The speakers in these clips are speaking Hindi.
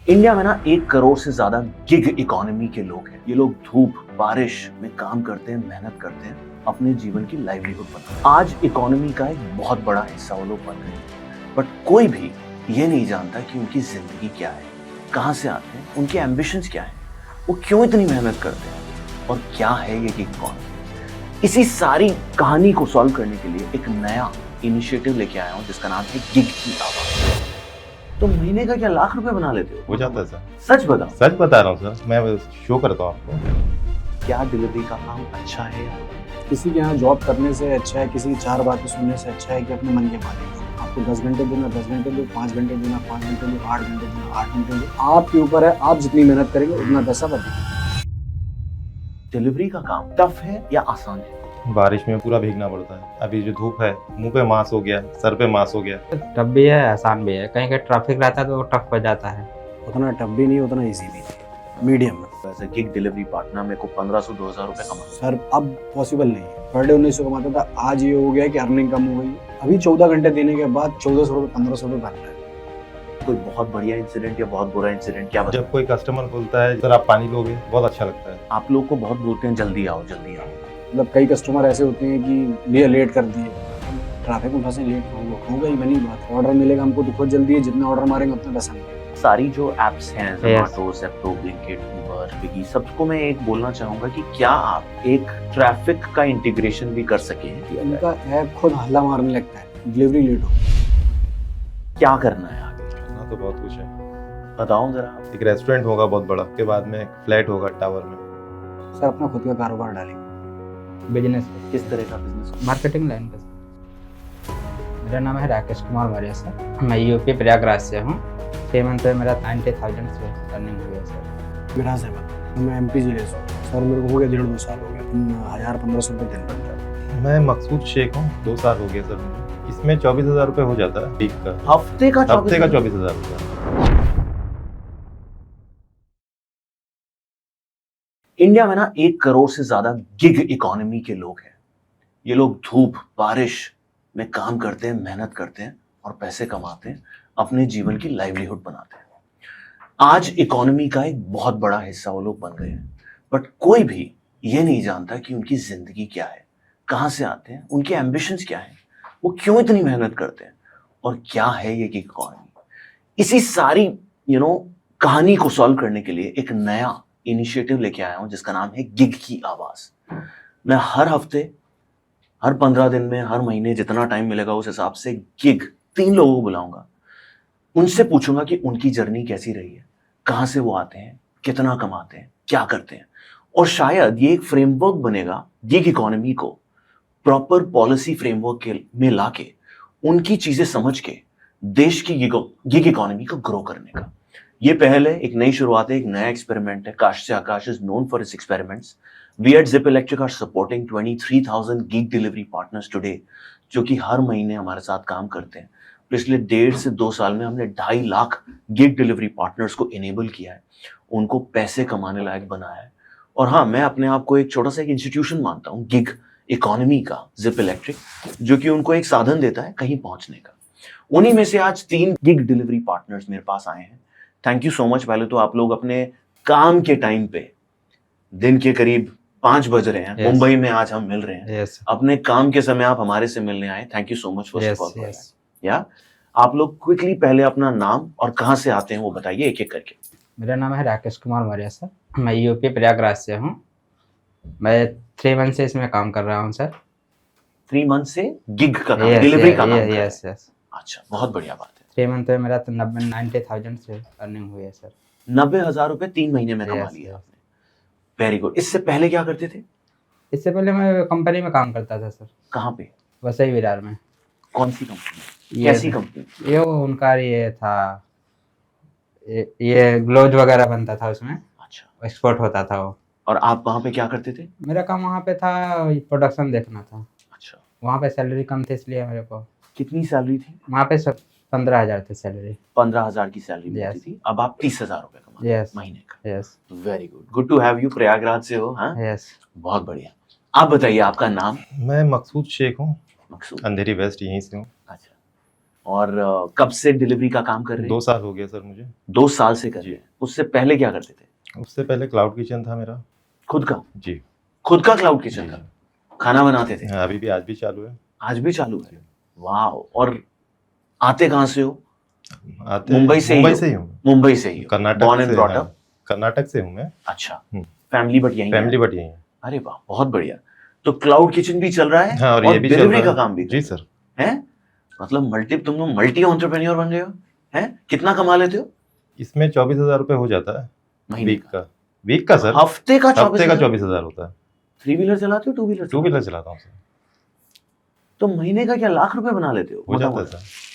इंडिया में ना 1 करोड़ से ज्यादा गिग इकोनॉमी के लोग हैं। ये लोग धूप बारिश में काम करते हैं, मेहनत करते हैं, अपने जीवन की लाइवलीहुड बनाते हैं। आज इकोनॉमी का एक बहुत बड़ा हिस्सा वो लोग बन गए हैं, बट कोई भी ये नहीं जानता कि उनकी जिंदगी क्या है, कहाँ से आते हैं, उनके एम्बिशंस क्या है, वो क्यों इतनी मेहनत करते हैं और क्या है ये गिग इकोनॉमी। इसी सारी कहानी को सॉल्व करने के लिए एक नया इनिशिएटिव लेके आया हूँ जिसका नाम है गिग की आवाज। तो महीने का क्या लाख रुपए बना लेते हो? हो जाता है सर। सच बताओ। सच बता रहा हूँ सर, मैं शो करता हूँ आपको। क्या डिलीवरी का काम अच्छा है? किसी के यहाँ जॉब करने से अच्छा है, किसी की 4 बातें सुनने से अच्छा है कि अपने मन के मालिक हो। आपको 10 घंटे देना 10 घंटे दो, 5 घंटे देना 5 घंटे दो, 8 घंटे देना 8 घंटे दो। आपके ऊपर है, आप जितनी मेहनत करेंगे उतना पैसा बढ़ेगा। डिलीवरी का काम टफ है या आसान है? बारिश में पूरा भीगना पड़ता है। अभी जो धूप है, मुंह पे मांस हो गया, सर पे मांस हो गया। टफ भी है, आसान भी है। कहीं कहीं ट्रैफिक रहता है तो वो टफ हो जाता है। उतना टफ भी नहीं, उतना ईजी भी नहीं, मीडियम में। वैसे गिग डिलीवरी पार्टनर मेरे को 1500-2000 रुपए कमा। सर अब पॉसिबल नहीं है। पर डे 1900 कमाता था, आज ये हो गया कि अर्निंग कम हो गई। अभी 14 घंटे देने के बाद 1400 रुपये 1500 रुपये बनता है। कोई बहुत बढ़िया इंसिडेंट या बहुत बुरा इंसिडेंट क्या बता? जब कोई कस्टमर बोलता है सर आप पानी लोगे, बहुत अच्छा लगता है। आप लोग को बहुत बोलते हैं जल्दी आओ जल्दी आओ। मतलब कई कस्टमर ऐसे होते हैं कि भैया लेट कर दिए, ट्रैफिक में फंसे, लेट होगा ही, बनी बात। ऑर्डर मिलेगा हमको तो बहुत जल्दी है, जितना ऑर्डर मारेंगे उतना पैसा मिलेगा। सारी जो एप्स हैं ज़ोमैटो, ज़ेप्टो, ब्लिंकिट, उबर, स्विगी, सबको मैं एक बोलना चाहूंगा कि क्या आप एक ट्रैफिक का इंटीग्रेशन भी कर सके? इनका ऐप खुद हल्ला मारने लगता है डिलीवरी लेट हो। क्या करना है आगे? करना तो बहुत कुछ है। बताओ जरा। एक रेस्टोरेंट होगा बहुत बड़ा, के बाद में एक फ्लैट होगा टावर में। सर अपना खुद का कारोबार डालेंगे। बिजनेस किस तरह का बिजनेस? मार्केटिंग लाइन का। मेरा नाम है राकेश कुमार मौर्य सर। मैं यूपी प्रयागराज से हूँ। 6 मंथ में मेरा 90,000 से अर्निंग हुई है सर। मेरा अहमद, मैं MP जिले से हूँ। सर मेरे को हो गया 1.5-2 साल हो गया। 1000-1500 रुपये दिन बनता है। मैं मकसूद शेख हूँ, 2 साल हो गए सर मुझे। इसमें 24,000 रुपये हो जाता है वीक का। हफ्ते का 24,000 रुपये। इंडिया में ना 1 करोड़ से ज्यादा गिग इकोनॉमी के लोग हैं। ये लोग धूप बारिश में काम करते हैं, मेहनत करते हैं और पैसे कमाते हैं, अपने जीवन की लाइवलीहुड बनाते हैं। आज इकोनॉमी का एक बहुत बड़ा हिस्सा वो लोग बन गए हैं, बट कोई भी ये नहीं जानता कि उनकी जिंदगी क्या है, कहाँ से आते हैं, उनके एम्बिशंस क्या हैं, वो क्यों इतनी मेहनत करते हैं और क्या है ये गिग इकोनॉमी। इसी सारी कहानी को सॉल्व करने के लिए एक नया इनिशिएटिव लेके आया हूं जिसका नाम है गिग की आवाज। मैं हर हफ्ते, हर 15 दिन में, हर महीने जितना टाइम मिलेगा उस हिसाब से गिग 3 लोगों को बुलाऊंगा। उनसे पूछूंगा कि उनकी जर्नी कैसी रही है, कहाँ से वो आते हैं, कितना कमाते हैं, क्या करते हैं, और शायद ये एक फ्रेमवर्क बनेगा गिग इकोनॉमी को प्रॉपर पॉलिसी फ्रेमवर्क में लाके उनकी चीजें समझ के देश की गिग इकोनॉमी को ग्रो करने का। ये पहल है, एक नई शुरुआत है, एक नया एक्सपेरिमेंट है। काश से Aakash is known for its experiments. We at Zypp electric are supporting 23,000 gig delivery partners today, जो कि हर महीने हमारे साथ काम करते हैं। पिछले 1.5 से 2 साल में हमने 2.5 लाख गिग डिलीवरी पार्टनर्स को इनेबल किया है, उनको पैसे कमाने लायक बनाया है। और हाँ, मैं अपने आप को एक छोटा सा एक इंस्टीट्यूशन मानता हूँ गिग इकोनॉमी का, जिप इलेक्ट्रिक, जो कि उनको एक साधन देता है कहीं पहुंचने का। उन्हीं में से आज 3 गिग डिलीवरी पार्टनर्स मेरे पास आए हैं। Thank you so much. पहले तो आप लोग अपने काम के टाइम पे, दिन के करीब 5 बज रहे हैं, मुंबई में आज हम मिल रहे हैं, अपने काम के समय आप हमारे से मिलने आए। Thank you so much first of all. या आप लोग क्विकली पहले अपना नाम और कहाँ से आते हैं वो बताइए एक एक करके। मेरा नाम है राकेश कुमार मौर्य सर। मैं यूपी प्रयागराज से हूँ। मैं 3 मंथ से इसमें काम कर रहा हूँ सर। 3 मंथ से गिग का काम, डिलीवरी का काम कर रहे हैं। यस। अच्छा, बहुत बढ़िया बात है। 3 मंथ में मेरा 90,000 से अर्निंग हुई है सर। 90,000 रुपए 3 महीने में कमा लिया आपने। Very good. इससे पहले क्या करते थे? इससे पहले मैं कंपनी में काम करता था सर। कहाँ पे? वसई विरार में। कौन सी कंपनी? कैसी कंपनी? ये उनका ये था, ये ग्लोव्स वगैरह बनता था उसमें। अच्छा, एक्सपोर्ट होता था वो। और आप वहाँ पे क्या करते थे? मेरा काम वहाँ पे था, प्रोडक्शन देखना था। अच्छा, वहाँ पे सैलरी कम थी इसलिए मेरे को। कितनी सैलरी थी वहाँ पे 15,000 थी सैलरी। 15,000 की सैलरी मिलती थी। अब आप 30,000 रुपए कमा महीने का। Yes. Very good, good to have you. Prayagraj से हो? हाँ, यस। बहुत बढ़िया। आप बताइए आपका नाम? मैं मकसूद शेख हूँ, मकसूद। अंधेरी वेस्ट यहीं से हूँ। अच्छा, और कब से डिलीवरी का काम कर रहे हैं? 2 साल हो गया सर मुझे। 2 साल से कर रहे हैं। उससे पहले क्या करते थे? उससे पहले क्लाउड किचन था मेरा। खुद का? जी। खुद का क्लाउड किचन था, खाना बनाते थे? हाँ, अभी भी आज भी चालू है। आज भी चालू है? वाह। और आते कहाँ से हो? आते मुंबई से ही मुंबई हो? से ही हूँ। मुंबई से ही हो? कर्नाटक Born and से, brought हाँ, up? कर्नाटक से हूँ मैं। अच्छा, हम्म। फैमिली बट यहीं फैमिली है? बट यही है। अरे वाह, बहुत बढ़िया। तो क्लाउड किचन भी चल रहा है हाँ, और ये भी चल डिलीवरी रहा का है। काम भी जी सर। है। मतलब तुम लोग मल्टी एंटरप्रेन्योर बन गए हो हैं? कितना कमा लेते हो इसमें 24,000 रुपये हो जाता है महीने वीक का। वीक का सर, हफ्ते का? हफ्ते का 24,000 होता है। 3 व्हीलर चलाते हो? 2 व्हीलर? 2 व्हीलर चलाता हूँ सर। तो महीने का क्या लाख रुपए बना लेते हो? हो जाता है मोटा-मोटा। सर।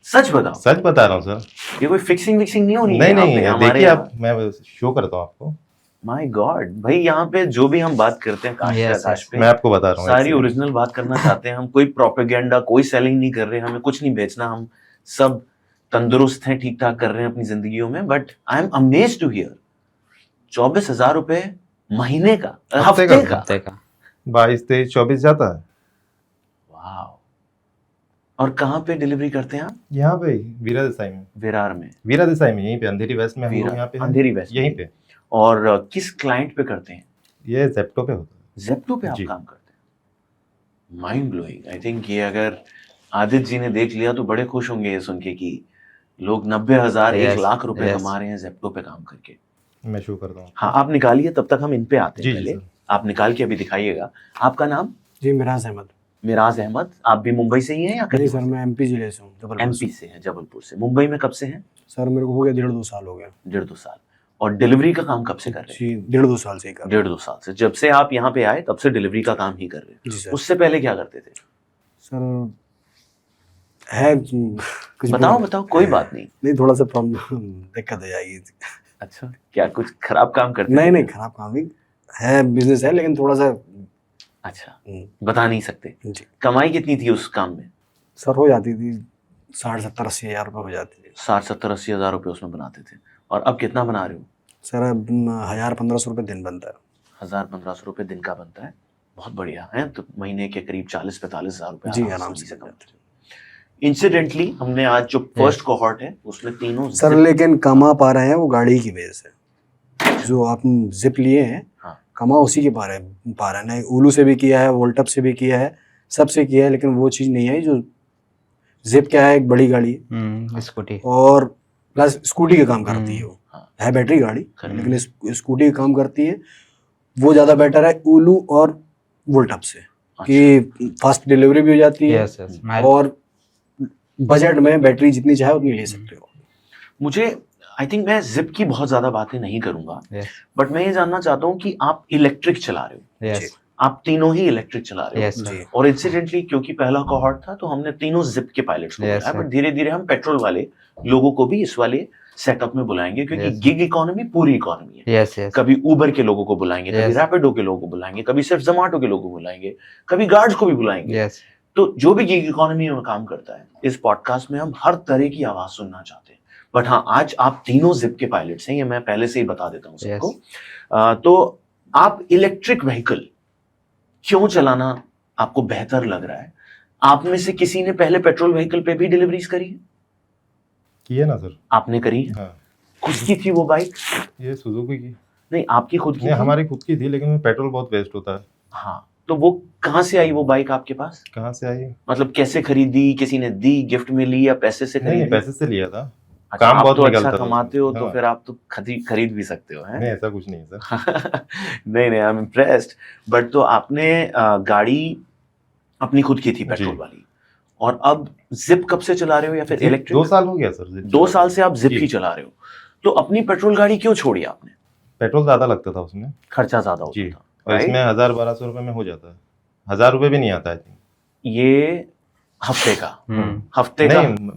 सच बताओ, सच बता रहा हूँ सर। ये कोई फिक्सिंग विक्सिंग नहीं होनी नहीं है नहीं, यहाँ पे हमारे देखिए यहाँ? आप, मैं शो करता हूँ आपको। माय गॉड भाई, यहाँ पे जो भी हम बात करते हैं काश से Yes, आकाश पे मैं आपको बता रहा हूँ सारी ऐसे। ओरिजिनल बात करना चाहते हैं हम। कोई प्रोपेगेंडा, कोई सेलिंग नहीं कर रहे, हमें कुछ नहीं बेचना। हम सब तंदुरुस्त हैं, ठीक ठाक कर रहे हैं अपनी जिंदगियों में। But I am amazed to hear 24,000 रुपए महीने का, हफ्ते हफ्ते का। का? हफ्ते का 22, 23, 24 जाता है। वाह। और कहाँ पे डिलीवरी करते हैं आप? यहाँ पे ही, वीरा देसाई में। विरार में? वीरा देसाई में, यहीं पे अंधेरी वेस्ट में हम लोग विरार, यहाँ पे हैं। अंधेरी वेस्ट में। यहीं पे। और किस क्लाइंट पे करते हैं? ये जेप्टो पे होता है। जेप्टो पे आप जी। काम करते हैं? Mind blowing. आई थिंक ये अगर आदित्य जी ने देख लिया तो बड़े खुश होंगे ये सुन के कि लोग 90,000 1 Yes, लाख रुपए yes. कमा रहे हैं जेप्टो पे काम करके। मैं शो करता हूँ। हाँ, आप निकालिए, तब तक हम इन पे आते हैं। जी, जी, पहले सर। आप निकाल के अभी दिखाइएगा। आपका नाम? जी मिराज अहमद। मिराज अहमद। आप भी मुंबई से ही हैं या नहीं कहीं सर, मैं एमपी जिले से हूँ, जबलपुर एमपी से हैं? जबलपुर से। मुंबई में कब से हैं? सर मेरे को हो गया 1.5-2 साल हो गया। 1.5-2 साल। और डिलीवरी का काम कब से कर रहे हैं? जी 1.5-2 साल से ही कर रहा 1.5-2 साल से। जब से आप यहाँ पे आए तब से डिलीवरी का काम ही कर रहे हैं? हूँ। जी सर। उससे पहले क्या करते थे? सर है कुछ बताओ, कोई बात नहीं। नहीं, थोड़ा सा प्रॉब्लम दिक्कत हो जाएगी। अच्छा, क्या कुछ खराब काम करते नहीं थे? नहीं, खराब काम नहीं है, बिजनेस है, लेकिन थोड़ा सा अच्छा, बता नहीं सकते। जी। कमाई कितनी थी उस काम में? सर हो जाती थी 60-70-80 हज़ार रुपये हो जाती थी। 60-70-80 हजार रुपए उसमें बनाते थे। और अब कितना बना रहे हो? सर अब 1,000-1,500 रुपये दिन बनता है। 1000-1500 रुपए दिन का बनता है। बहुत बढ़िया है। तो महीने के करीब 40-45 हजार रुपए जी आराम आराम से से कमाते कमाते हैं। इंसिडेंटली हमने आज जो फर्स्ट कोहॉर्ट है उसमें तीनों सर, zip- लेकिन कमा पा रहे हैं वो गाड़ी की वजह से। जो आप जिप लिए हैं, हाँ। कमा उसी के पा रहे हैं ना। उलू से भी किया है, वोल्टअप से भी किया है, सबसे किया है, लेकिन वो चीज़ नहीं आई जो जिप क्या है। एक बड़ी गाड़ी है स्कूटी और प्लस स्कूटी का काम करती है। वो हाँ। है बैटरी गाड़ी, खरी। लेकिन स्कूटी का काम करती है। वो ज़्यादा बेटर है उलू और वोल्टअप से, कि फास्ट डिलीवरी भी हो जाती है यस यस और बजट में बैटरी जितनी चाहे उतनी ले सकते हो। मुझे आई थिंक मैं जिप की बहुत ज्यादा बातें नहीं करूंगा, यस बट मैं ये जानना चाहता हूँ कि आप इलेक्ट्रिक चला रहे हो? यस आप तीनों ही इलेक्ट्रिक चला रहे हो? यस जी। और इंसिडेंटली क्योंकि पहला कोहॉर्ट था तो हमने तीनों जिप के पायलट्स को Yes, बुलाया, sir. बट धीरे धीरे हम पेट्रोल वाले लोगों को भी इस वाले सेटअप में बुलाएंगे, क्योंकि Yes. गिग इकोनॉमी पूरी इकोनॉमी है। यस यस कभी उबर के लोगों को बुलाएंगे, कभी Yes. रैपिडो के लोगों को बुलाएंगे, कभी सिर्फ जोमैटो के लोगों को बुलाएंगे, कभी गार्ड्स को भी बुलाएंगे। यस तो जो भी गिग इकोनॉमी में काम करता है, इस पॉडकास्ट में हम हर तरह की आवाज सुनना चाहते हैं। बट हाँ, आज आप तीनों जिप के पायलट्स हैं, ये मैं पहले से ही बता देता हूँ सबको। तो आप इलेक्ट्रिक व्हीकल क्यों चलाना आपको बेहतर लग रहा है? आप में से किसी ने पहले पेट्रोल व्हीकल पे भी डिलीवरीज करी है? की है ना सर। आपने करी है? हाँ, खुद की थी वो बाइक? ये सुजुकी की। नहीं, आपकी खुद की नहीं, थी? हमारी खुद की थी, लेकिन पेट्रोल बहुत वेस्ट होता है। हाँ, तो वो कहाँ से आई वो बाइक आपके पास? कहाँ से आई? मतलब कैसे खरीदी? किसी ने दी, गिफ्ट में ली, या पैसे से नहीं, खरीदी? पैसे से लिया था। अच्छा, काम आप बहुत तो अच्छा निकलता था कमाते हो, उसमें। तो हाँ। फिर आप तो खरीद भी सकते हो, हैं? नहीं, ऐसा कुछ नहीं है सर। नहीं, आई एम इम्प्रेस्ड। बट तो आपने गाड़ी अपनी खुद की थी पेट्रोल जी। वाली, और अब जिप कब से चला रहे हो, या फिर इलेक्ट्रिक? 2 साल हो गया सर। 2 साल से आप जिप जी। ही चला रहे हो। तो अपनी पेट्रोल गाड़ी क्यों छोड़ी आपने? पेट्रोल ज्यादा लगता था उसमें। खर्चा ज्यादा होता जी। था, और right? इसमें 1000-1200 रुपए में हो जाता है। 1000 रुपए भी नहीं आता है। ये हफ्ते का? हफ्ते का? नहीं,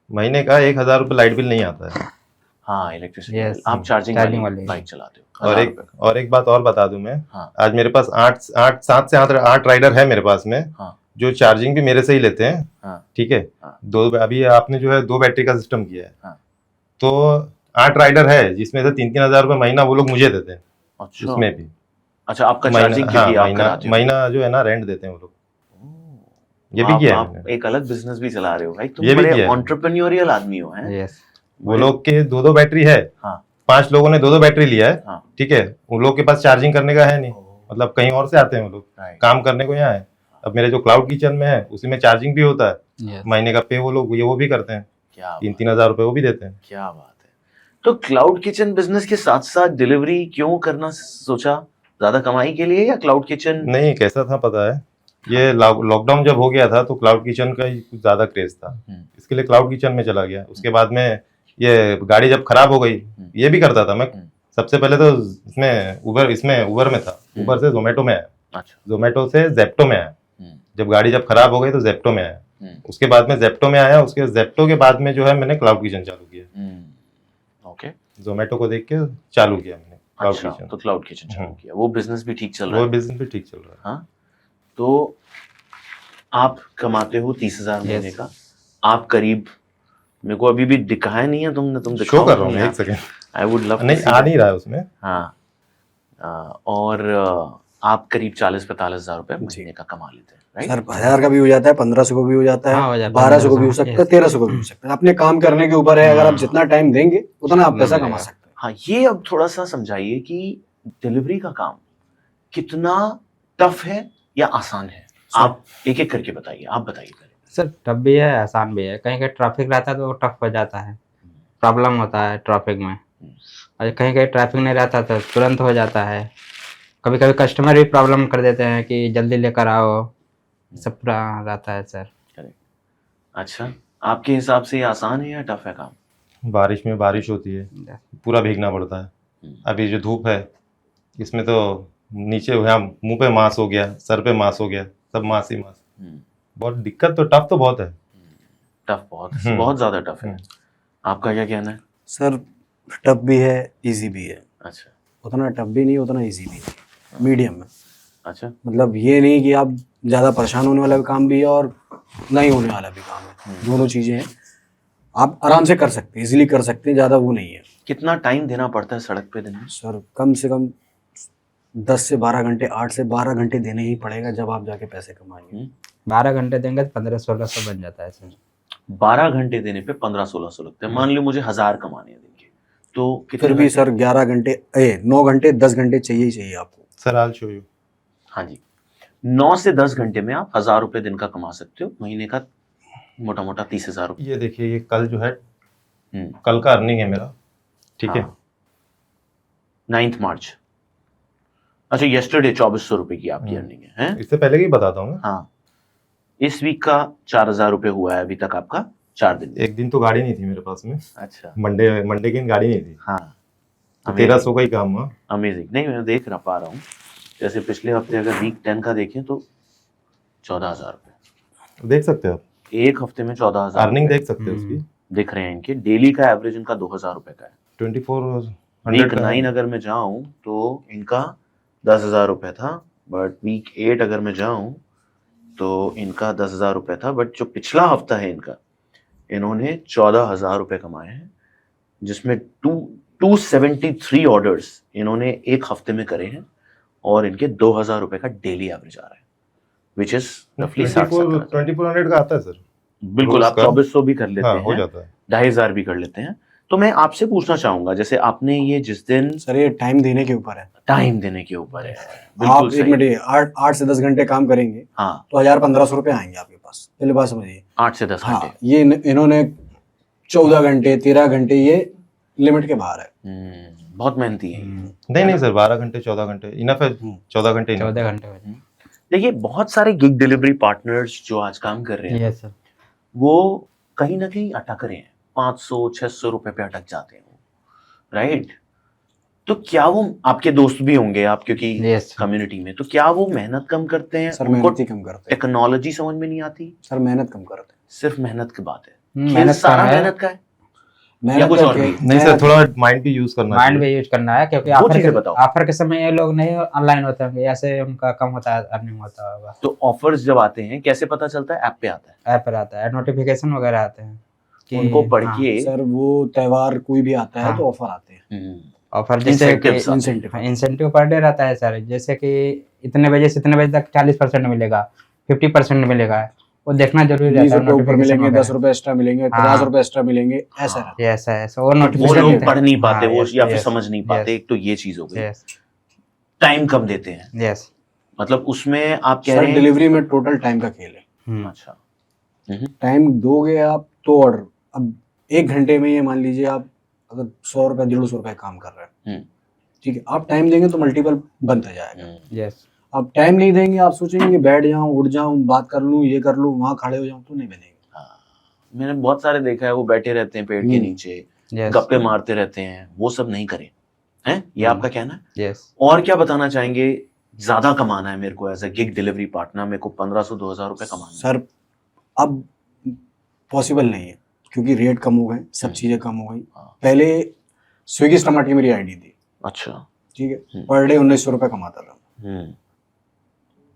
महीने का 1000 रुपए लाइट बिल नहीं आता है। हाँ, इलेक्ट्रिसिटी Yes, बिल। आप चार्जिंग charging वाली वाली। बाइक चलाते हो? और 1000 एक रुपए। और एक बात और बता दूं मैं। हाँ। आज मेरे पास 7 से 8 राइडर है मेरे पास में। हाँ। जो चार्जिंग भी मेरे से ही लेते हैं। हाँ। ठीक है। हाँ। अभी आपने जो है 2 बैटरी का सिस्टम किया है। हाँ। तो 8 राइडर है, जिसमें से 3-3 हजार रुपए महीना वो लोग मुझे देते हैं। अच्छा। उसमें भी अच्छा, आपका चार्जिंग कितनी आप कराते हो? महीना जो है ना रेंट देते हैं वो लोग। ये भी किया है आप मैंने। एक अलग बिजनेस भी चला रहे हो भाई, तुम ये भी बड़े किया है। एंटरप्रेन्योरियल आदमी हो हैं। यस वो लोग के 2-2 बैटरी है। हाँ। 5 लोगों ने 2-2 बैटरी लिया है। हाँ। ठीक है, उन लोग के पास चार्जिंग करने का है नहीं, मतलब कहीं और से आते हैं वो लोग Right. काम करने को यहाँ है। अब मेरे जो क्लाउड किचन में है उसी में चार्जिंग भी होता है, यस महीने का पे वो लोग वो भी करते हैं, क्या 3-3 हजार रुपए वो भी देते हैं। क्या बात है। तो क्लाउड किचन बिजनेस के साथ साथ डिलीवरी क्यों करना सोचा? ज्यादा कमाई के लिए या क्लाउड किचन? नहीं, कैसा था पता है, ये लॉकडाउन जब हो गया था तो क्लाउड किचन का ही कुछ ज्यादा क्रेज था, इसके लिए क्लाउड किचन में चला गया। उसके बाद में ये गाड़ी जब खराब हो गई, ये भी करता था मैं। सबसे पहले तो इसमें उबर में था, उबर से जोमेटो में आया, अच्छा। जोमेटो से जेप्टो में आया। जब गाड़ी जब खराब हो गई तो जेप्टो में आया, उसके बाद में जेप्टो में आया, उसके जेप्टो के बाद में जो है मैंने क्लाउड किचन चालू किया। ओके। जोमेटो को देख के चालू किया मैंने क्लाउड अच्छा, किचन। तो क्लाउड किचन चालू किया, वो बिजनेस भी ठीक चल रहा वो है। बिजनेस भी ठीक चल रहा है। हाँ, तो आप कमाते हो 30,000 महीने Yes. का। आप करीब, मेरे को अभी भी दिखाया नहीं है तुमने, तुम शो कर रहा हूँ मैं, एक सेकंड। आई वुड लव नहीं, आ नहीं रहा है उसमें। हाँ। और आप करीब 40-45,000 रुपए महीने का कमा लेते हैं, राइट? सर 1000 का भी हो जाता है, 1500 को भी हो जाता हाँ, हो है, जाता है, 1200 को भी हो सकता है, 1300 को भी हो सकता है। अपने काम करने के ऊपर है, अगर आप जितना टाइम देंगे उतना आप पैसा कमा सकते हैं। हाँ, ये अब थोड़ा सा समझाइए कि डिलीवरी का काम कितना टफ है या आसान है। आप एक एक करके बताइए, आप बताइए पहले। सर टफ भी है आसान भी है। कहीं कहीं ट्रैफिक रहता है तो टफ हो जाता है, प्रॉब्लम होता है ट्रैफिक में। और कहीं कहीं ट्रैफिक नहीं रहता तो तुरंत हो जाता है। कभी कभी कस्टमर भी प्रॉब्लम कर देते हैं कि जल्दी लेकर आओ, सब पूरा रहता है सर। अच्छा, आपके हिसाब से ये आसान है या टफ है काम? बारिश में बारिश होती है, पूरा भीगना पड़ता है। अभी जो धूप है इसमें तो नीचे यहाँ मुंह पे मांस हो गया, सर पे मांस हो गया, सब मांस ही मांस। बहुत दिक्कत तो, टफ तो बहुत है। टफ बहुत ज्यादा टफ है। आपका क्या कहना है? सर टफ भी है, इजी भी है। अच्छा। उतना टफ भी नहीं, उतना इजी भी नहीं, मीडियम में। अच्छा। मतलब ये नहीं कि आप ज़्यादा परेशान होने वाला भी काम भी है और नहीं होने वाला भी काम है, दोनों चीज़ें हैं। आप आराम से कर सकते हैं, इजीली कर सकते हैं, ज़्यादा वो नहीं है। कितना टाइम देना पड़ता है सड़क पे दिन में? सर कम से कम 10 से 12 घंटे, 8 से 12 घंटे देने ही पड़ेगा, जब आप जाके पैसे कमाएंगे। 12 घंटे देंगे तो 1500-1600 बन जाता है सर। 12 घंटे देने पे 1500-1600 लगते हैं। मान लो मुझे 1000 कमाने हैं दिन के, तो कितने फिर भी घंटे? सर 11 घंटे 9 घंटे 10 घंटे चाहिए ही चाहिए आपको। Sir I show you. हाँ जी, 9 से 10 घंटे में आप 1000 रुपए दिन का कमा सकते हो। महीने का मोटा मोटा 30,000 रुपए। ये देखिए, ये कल जो है कल का अर्निंग है मेरा, ठीक है। 9 मार्च। अच्छा, येस्टरडे 2400 रुपए की आपकी अर्निंग है, हैं? इससे पहले की बताता हूँ। हाँ, इस वीक का 4000 रुपए हुआ है अभी तक आपका 4 दिन में। एक दिन तो गाड़ी नहीं थी मेरे पास में, अच्छा। मंडे के दिन गाड़ी नहीं थी, हाँ, तो 1300 का ही काम हुआ। अमेजिंग। नहीं, मैं देख रहा पा रहा हूँ, जैसे पिछले हफ्ते अगर वीक 10 का देखें तो 14,000 रुपए देख सकते हो आप, एक हफ्ते में। 14,000 अर्निंग देख सकते हो उसकी। दिख रहे हैं इनके। डेली का एवरेज इनका 2,000 रुपए का है। 2400 वीक 9 अगर मैं जाऊं तो इनका 10,000 रुपए था, बट वीक 8 अगर मैं जाऊं तो इनका 10,000 रुपए था। बट जो पिछला हफ्ता है इनका, इन्होंने 14,000 रुपए कमाए हैं, जिसमें 273 ऑर्डर्स इन्होंने एक हफ्ते में करे हैं, और इनके 2,000 रुपए का डेली एवरेज आ रहा है, विच इज रफली 2400 का आता है सर। बिल्कुल, आप रोज का? 2400 भी कर लेते हाँ, हैं, हो जाता है। 2,500 भी कर लेते हैं। तो मैं आपसे पूछना चाहूंगा, जैसे आपने ये जिस दिन, सर ये टाइम देने के ऊपर है। टाइम देने के ऊपर है, आप बिल्कुल एक सही। मिनट 8 से 10 घंटे काम करेंगे हाँ, तो 1000-1500 रुपए आएंगे आपके पास। पहले बात समझिए। 8 से 10 हाँ, घंटे। ये इन्होंने 14 घंटे 13 घंटे, ये लिमिट के बाहर है। बहुत मेहनती है। नहीं सर, 12 घंटे 14 घंटे इनफ है। 14 घंटे enough है। 14 घंटे हो देखिए, बहुत सारे गिग डिलीवरी पार्टनर्स जो आज काम कर रहे हैं, यस सर। वो कहीं ना कहीं अटक रहे हैं, 500-600 रुपए पे अटक जाते हैं, राइट? तो क्या वो आपके दोस्त भी होंगे आप, क्योंकि यस कम्युनिटी में, तो क्या वो मेहनत कम करते हैं? सर उनको मेहनत ही कम करते हैं। टेक्नोलॉजी समझ में नहीं आती? सर मेहनत कम करते हैं। सिर्फ मेहनत की बात है? मेहनत सारा कम है। मेहनत का है? मेहनत कुछ और करके- भी? नहीं सर, थोड़ा माइंड भी यूज करना माइंड चाहिए। भी यूज करना है, क्योंकि वो चीजें बताओ। ऑफर के समय ये लोग नहीं ऑनलाइन होते होंगे, ऐसे उनका कम होता है, अर्निंग होता होगा। तो ऑफर्स जब आते हैं कैसे पता चलता है? ऐप पे आता है, ऐप पर आता है, नोटिफिकेशन वगैरह आते हैं कि उनको पढ़ हाँ, के सर वो त्योहार कोई भी आता है हाँ। तो ऑफर आते हैं, ऑफर जैसे कि Incentives। Incentive. Incentive per day रहता है सर। जैसे कि इतने बजे से इतने बजे तक 40% मिलेगा, 50% मिलेगा, वो देखना जरूरी 20 रहता है रुपए ऊपर मिलेंगे, notification 10 रुपए एक्स्ट्रा मिलेंगे, हाँ। 50 रुपए एक्स्ट्रा मिलेंगे, ऐसा हाँ। रहता ये ऐसा है वो वो नोटिफिकेशन लोग पढ़ नहीं पाते, वो या फिर समझ नहीं पाते, यस एक तो ये चीज हो गई। यस टाइम कम देते हैं, यस मतलब उसमें आप है। कह सर रहे हैं। डिलीवरी में टोटल टाइम का खेल है। अच्छा। टाइम दोगे आप तो ऑर्डर, अब 1 घंटे में ये मान लीजिए आप अगर 100 रुपए 150 रुपए काम कर रहे हैं, हम्म, ठीक है, आप टाइम देंगे तो मल्टीपल बनता जाएगा। यस आप टाइम नहीं देंगे, आप सोचेंगे कि बैठ जाऊं, उठ जाऊं, बात कर लूं, ये कर लूं, वहां खड़े हो जाऊं, तो नहीं बनेगा। हाँ। मैंने बहुत सारे देखा है, वो बैठे रहते हैं पेड़ के नीचे, यस गप्पे मारते रहते हैं, वो सब नहीं करें, हैं? ये आपका कहना है? यस और क्या बताना चाहेंगे? ज्यादा कमाना है मेरे को as a gig delivery partner, मेरे को 1500-2000 रुपए कमाना है। सर अब पॉसिबल नहीं है, क्योंकि रेट कम हो गए, सब चीजें कम हो गई। हाँ। पहले स्विगी स्टमार्ट की मेरी आईडी थी, अच्छा। ठीक है, पर डे 1900 रुपए कमाता था,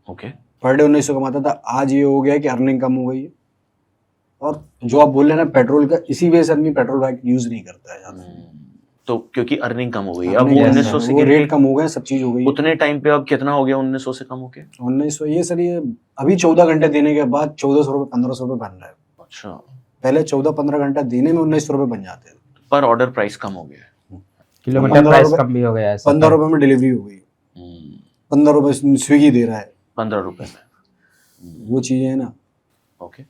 ओके। पर डे 1900 कमाता था। आज ये हो गया कि अर्निंग कम हो गई है, और जो आप बोल रहे हैं ना पेट्रोल का, इसी वजह से आदमी पेट्रोल बाइक यूज नहीं करता है ज्यादा। तो क्योंकि अर्निंग कम हो गई है, अब Earning वो कम 1900 है, से वो गिर रेट के कम हो गए, सब चीज हो गई। उतने टाइम पे अब कितना हो गया 1900 से कम हो के? 1900 ये सर, ये अभी 14 घंटे देने के बाद 1400 रुपए 1500 रुपए बन रहा है। अच्छा। पहले 14-15 घंटा देने में 1900 रुपए बन जाते थे। पर ऑर्डर प्राइस कम हो गया। किलोमीटर 15 प्राइस रुपए- कम भी हो गया है 15 रुपए में डिलीवरी हो गई, हम्म, 15 रुपए स्विगी दे रहा है, 15 रुपए में। वो चीजें है ना। ओके,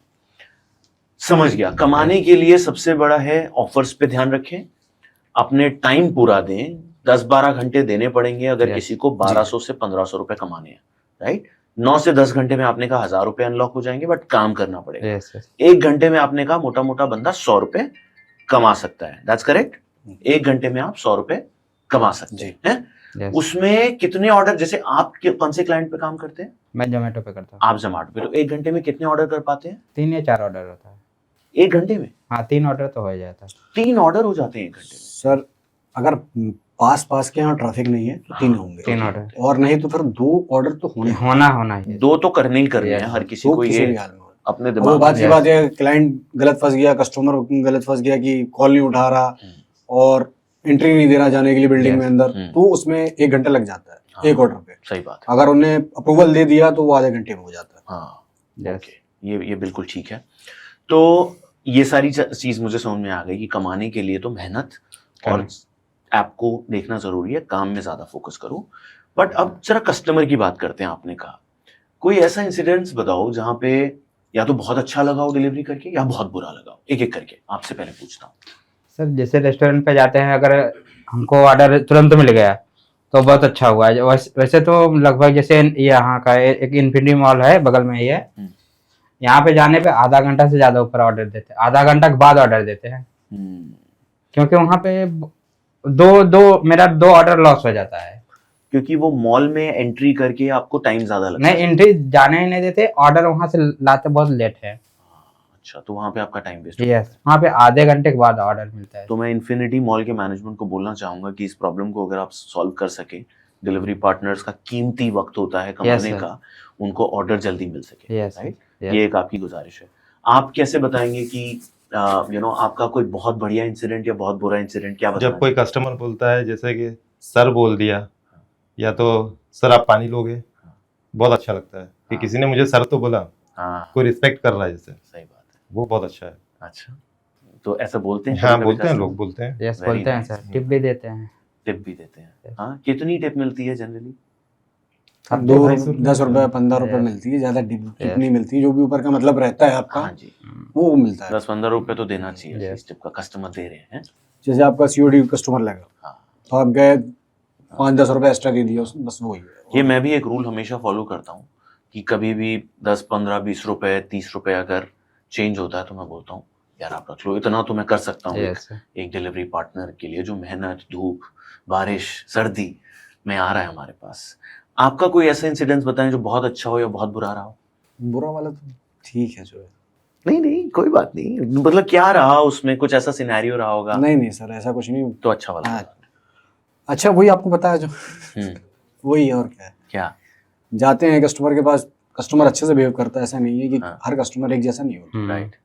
समझ गया। कमाने के लिए सबसे बड़ा है ऑफर्स पे ध्यान रखें, अपने टाइम पूरा दें, 10-12 घंटे देने पड़ेंगे अगर Yes. किसी को 1200 से 1500 रुपए कमाने हैं, राइट। 9 से 10 घंटे में आपने कहा 1000 रुपए अनलॉक हो जाएंगे, बट काम करना पड़ेगा। यस यस 1 घंटे में आपने कहा मोटा मोटा बंदा 100 रुपए कमा सकता है, दैट्स करेक्ट। 1 घंटे में आप 100 रुपए कमा सकते हैं। यस उसमें कितने ऑर्डर, जैसे आप कौन से क्लाइंट पे काम करते हैं? मैं जोमेटो पे करता हूँ। आप जोमेटो पे, तो 1 घंटे में कितने ऑर्डर कर पाते हैं 3 या 4 ऑर्डर होता है। 1 घंटे में? हाँ 3 ऑर्डर तो हो ही जाता है। 3 ऑर्डर हो जाते हैं 1 घंटे में। सर अगर पास के यहाँ ट्रैफिक नहीं है तो 3 होंगे, 3 ऑर्डर और नहीं तो फिर 2 ऑर्डर तो होने हैं। होना ही है। 2 तो करने ही करने हैं, Yes. हर किसी तो को किसी भी ये हाल में होना। अपने अब वो दिमाग बात में। की बात है, क्लाइंट गलत फंस गया, कस्टमर गलत फंस गया कि कॉल नहीं उठा रहा और एंट्री नहीं दे रहा जाने के लिए बिल्डिंग Yes. में अंदर, तो उसमें 1 घंटा लग जाता है हाँ। एक ऑर्डर पे। सही बात है। अगर उन्हें अप्रूवल दे दिया तो वो आधे घंटे में हो जाता है। हाँ, Yes. ओके, ये बिल्कुल ठीक है। तो ये सारी चीज मुझे समझ में आ गई कि कमाने के लिए तो मेहनत और ऐप को देखना जरूरी है, काम में ज्यादा फोकस करो। बट अब जरा कस्टमर की बात करते हैं। आपने कहा कोई ऐसा इंसिडेंट्स बताओ जहां पे या तो बहुत अच्छा लगा हो डिलीवरी करके या बहुत बुरा लगा हो, एक एक करके आपसे पहले पूछता हूँ। सर जैसे रेस्टोरेंट पे जाते हैं, अगर हमको ऑर्डर तुरंत मिल गया तो बहुत अच्छा हुआ है। वैसे तो लगभग जैसे यहाँ का एक इन्फिनिटी मॉल है बगल में ही है, यहाँ पे जाने पे आधा घंटा से ज्यादा ऊपर ऑर्डर देते हैं, आधा घंटा के बाद ऑर्डर देते हैं, क्योंकि वहाँ पे मेरा 2 ऑर्डर लॉस हो जाता है। क्योंकि वो मॉल में एंट्री करके आपको टाइम ज्यादा लगता नहीं, एंट्री जाने ही नहीं देते, ऑर्डर वहाँ से लाते बहुत लेट है। अच्छा, तो वहां पे आपका टाइम वेस्ट। यस, वहाँ पे आधे घंटे के बाद ऑर्डर मिलता है। तो मैं इन्फिनिटी मॉल के मैनेजमेंट को बोलना चाहूंगा कि इस प्रॉब्लम को अगर आप सॉल्व कर सके, डिलीवरी पार्टनर्स का कीमती वक्त होता है कमाने sir. का, उनको ऑर्डर जल्दी मिल सके, Yes, राइट। yes. ये एक आपकी गुजारिश है। आप कैसे बताएंगे कि आपका कोई बहुत बढ़िया इंसिडेंट या बहुत बुरा इंसिडेंट क्या बताना जब कोई कस्टमर बोलता है जैसे कि सर बोल दिया या तो सर आप पानी लोगे, बहुत अच्छा लगता है कि हाँ। किसी ने मुझे सर तो बोला, हाँ, कोई रिस्पेक्ट कर रहा है जैसे, सही बात है। वो बहुत अच्छा है। अच्छा, तो ऐसा बोलते हैं? हाँ कभी-कभी बोलते हैं, customer? लोग बोलते हैं। यस Very बोलते हैं nice. सर, टिप भी देते हैं। टिप भी देते हैं। हाँ, कितनी टिप मिलती है जनरली? 10 रुपए 15 रुपए मिलती है, ज्यादा टिप नहीं मिलती। जो भी ऊपर का मतलब रहता है आपका हाँ जी, वो मिलता है। 10-15 रुपए तो देना चाहिए Yes. इस टिप का, कस्टमर दे रहे हैं। जैसे आपका सीओडी कस्टमर लगा, हाँ, तो आप गए 5-10 रुपए एक्स्ट्रा दे दिया, बस वही है। ये मैं भी एक रूल हमेशा फॉलो करता हूँ कि कभी भी 10-15-20 रुपए 30 रुपए अगर चेंज होता है तो मैं बोलता हूँ यार आप रख लो, इतना तो मैं कर सकता हूँ Yes, sir. एक डिलीवरी पार्टनर के लिए जो मेहनत, धूप, बारिश, सर्दी में आ रहा है हमारे पास। आपका कोई ऐसा इंसिडेंस बताएं जो बहुत अच्छा हो या बहुत बुरा रहा हो। बुरा वाला तो ठीक है जो है। नहीं, कोई बात नहीं, मतलब क्या रहा उसमें, कुछ ऐसा सिनेरियो रहा होगा नहीं सर, ऐसा कुछ नहीं। तो अच्छा वाला। हाँ, अच्छा वही आपको पता है जो हम्म, वही है, और क्या है। क्या? जाते हैं कस्टमर के पास, कस्टमर अच्छे से बिहेव करता है, ऐसा नहीं है कि हाँ। हर कस्टमर एक जैसा नहीं होता। राइट।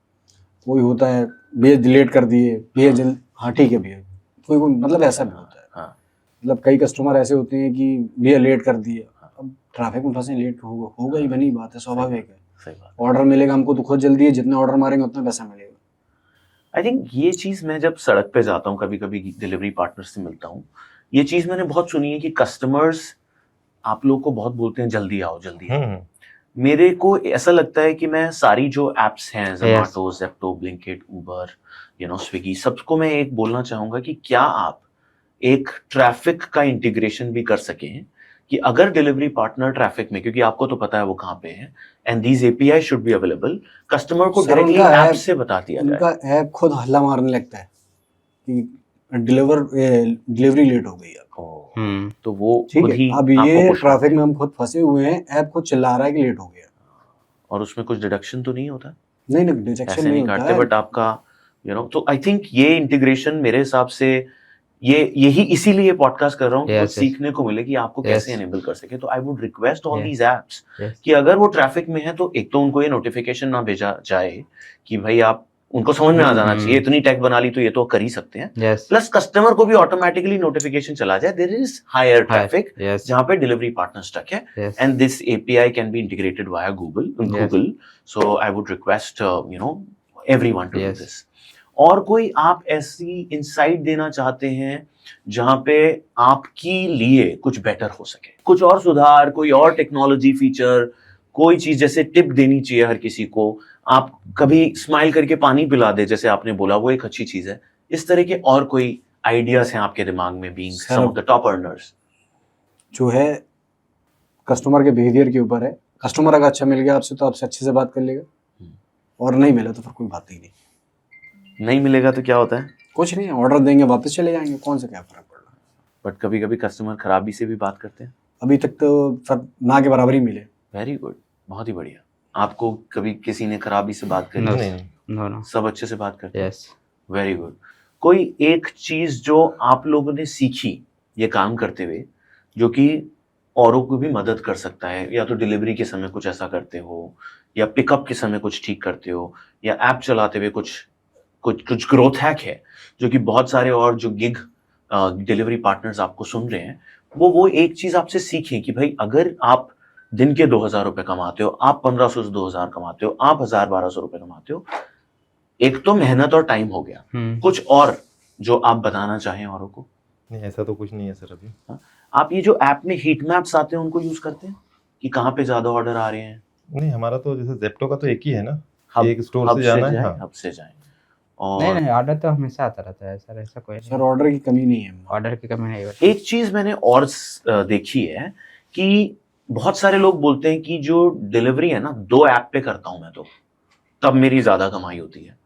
कोई होता है भैया डिलीट कर दिए, भैया जल्द, हाँ ठीक है भैया, कोई मतलब ऐसा भी होता है। हाँ, मतलब कई कस्टमर ऐसे होते हैं कि भैया लेट कर दिए, अब ट्रैफिक में फंसे लेट होगा ही, बनी बात है, स्वाभाविक है। सही बात। ऑर्डर मिलेगा हमको तो खुद जल्दी है, जितने ऑर्डर मारेंगे उतना पैसा मिलेगा। आई थिंक ये चीज़ मैं जब सड़क पे जाता हूँ, कभी कभी डिलीवरी पार्टनर से मिलता हूँ, ये चीज़ मैंने बहुत सुनी है कि कस्टमर्स आप लोग को बहुत बोलते हैं जल्दी आओ जल्दी आओ। मेरे को ऐसा लगता है कि मैं सारी जो एप्स हैं, जोमेटो, ज़ेप्टो, ब्लिंकिट, उबर, स्विगी, सबको मैं एक बोलना चाहूँगा कि क्या आप एक ट्रैफिक का इंटीग्रेशन भी कर सकें कि अगर डिलीवरी पार्टनर ट्रैफिक में, क्योंकि आपको तो पता है वो कहाँ पे है, and these API should be available, customer को सर, डायरेक्टली उनका ऐप ऐप- से बता दिया जाए। उनका ऐप खुद हल्ला मारने लगता है कि डिलीवरी लेट हो गई है। हम्म। तो वो ठीक खुद है, ही अब आपको ये push ट्रैफिक करते में हैं। हम खुद फंसे हुए हैं, ऐप खुद चिल्ला रहा है कि लेट हो गया। और उसमें कुछ डिडक्शन तो नहीं होता, नहीं नहीं, डिटेक्शन पैसे नहीं नहीं होता काटते, है। बट आपका तो आई थिंक ये इंटीग्रेशन मेरे हिसाब से यही इसीलिए पॉडकास्ट कर रहा हूँ कि Yes, कुछ yes. सीखने को मिले कि आपको कैसे Yes. एनेबल कर सके। तो I would request all Yes. These apps Yes. कि अगर वो ट्रैफिक में है तो एक तो उनको ये नोटिफिकेशन ना भेजा जाए कि भाई आप, उनको समझ में आ जाना चाहिए इतनी टैग बना ली तो ये तो कर ही सकते हैं, यस प्लस कस्टमर को भी ऑटोमेटिकली नोटिफिकेशन चला जाए there is higher traffic yes जहां पे डिलीवरी पार्टनर स्टक है, yes and this API can be integrated via Google. So I would request everyone to do Yes. this. और कोई आप ऐसी इंसाइट देना चाहते हैं जहां पे आपकी लिए कुछ बेटर हो सके, कुछ और सुधार, कोई और टेक्नोलॉजी फीचर, कोई चीज जैसे टिप देनी चाहिए हर किसी को, आप कभी स्माइल करके पानी पिला दे जैसे आपने बोला, वो एक अच्छी चीज है। इस तरह के और कोई आइडियाज हैं आपके दिमाग में, being some of the top earners? जो है कस्टमर के बिहेवियर के ऊपर है। कस्टमर अगर अच्छा मिल गया आपसे तो आपसे अच्छे से बात कर लेगा, और नहीं मिला तो फिर कोई बात ही नहीं। नहीं मिलेगा तो क्या होता है? कुछ नहीं, ऑर्डर देंगे वापस चले जाएंगे, कौन सा क्या फर्क पड़ रहा है। बट कभी कभी कस्टमर खराबी से भी बात करते हैं। अभी तक तो सर ना के बराबर ही मिले। वेरी गुड, बहुत ही बढ़िया। आपको कभी किसी ने खराबी से बात करी? No. नहीं नो नो सब अच्छे से बात करते हैं। Yes very good. कोई एक चीज जो आप लोगों ने सीखी ये काम करते हुए, जो कि औरों को भी मदद कर सकता है, या तो डिलीवरी के समय कुछ ऐसा करते हो, या पिकअप के समय कुछ ठीक करते हो, या ऐप चलाते हुए कुछ कुछ कुछ ग्रोथ हैक है जो कि बहुत सारे और जो गिग डिलीवरी पार्टनर्स आपको सुन रहे हैं वो एक चीज आपसे सीखें कि भाई अगर आप दिन के 2,000 रुपए कमाते हो, आप 1,500 से 2,000 कमाते हो, आप 1,000-1,200 रुपए कमाते हो, एक तो मेहनत और टाइम हो गया, कुछ और जो आप बताना चाहें औरों को? नहीं, ऐसा तो कुछ नहीं है सर अभी। आप ये जो ऐप में हीट मैप्स आते हैं उनको यूज करते हैं कि कहाँ पे ज्यादा ऑर्डर आ रहे हैं? नहीं, हमारा तो जैसे जेप्टो का तो एक ही है ना, हब एक स्टोर से जाना है। हाँ। हब से जाएं। नहीं और नहीं ऑर्डर तो हमेशा आता रहता है सर, ऐसा कोई सर नहीं, ऑर्डर की कमी नहीं है। ऑर्डर की कमी नहीं होती। एक चीज मैंने और देखी है कि बहुत सारे लोग बोलते हैं कि जो डिलीवरी है ना 2 ऐप पे करता हूं मैं तो तब मेरी ज्यादा कमाई होती है।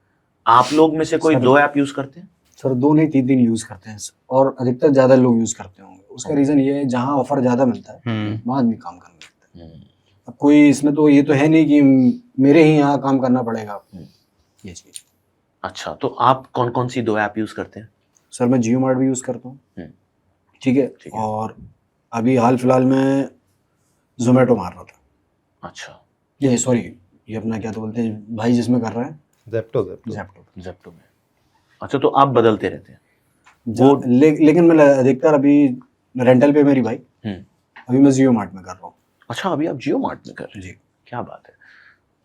आप लोग में से कोई सर- 2 ऐप यूज करते हैं? सर 2 नहीं 3 दिन यूज करते हैं और अधिकतर ज्यादा लोग यूज करते होंगे। उसका रीजन ये है जहाँ ऑफर ज्यादा मिलता है वहाँ आदमी काम करने लगता है। अब कोई इसमें तो ये तो है नहीं कि मेरे ही यहाँ काम करना पड़ेगा ये चीज। अच्छा, तो आप कौन कौन सी 2 ऐप यूज करते हैं? सर मैं जियो मार्ट भी यूज करता हूँ, ठीक है, ठीक है। और अभी हाल फिलहाल में जोमेटो मार रहा था। अच्छा, ये सॉरी, ये अपना क्या तो बोलते हैं भाई जिसमें कर रहा है, जेप्टो ज़ेप्टो। ज़ेप्टो में। अच्छा, तो आप बदलते रहते हैं? वो लेकिन मैं अधिकतर अभी रेंटल पे मेरी भाई, अभी मैं जियो मार्ट में कर रहा हूँ। अच्छा, अभी आप जियो मार्ट में कर रहे हैं? जी। क्या बात है।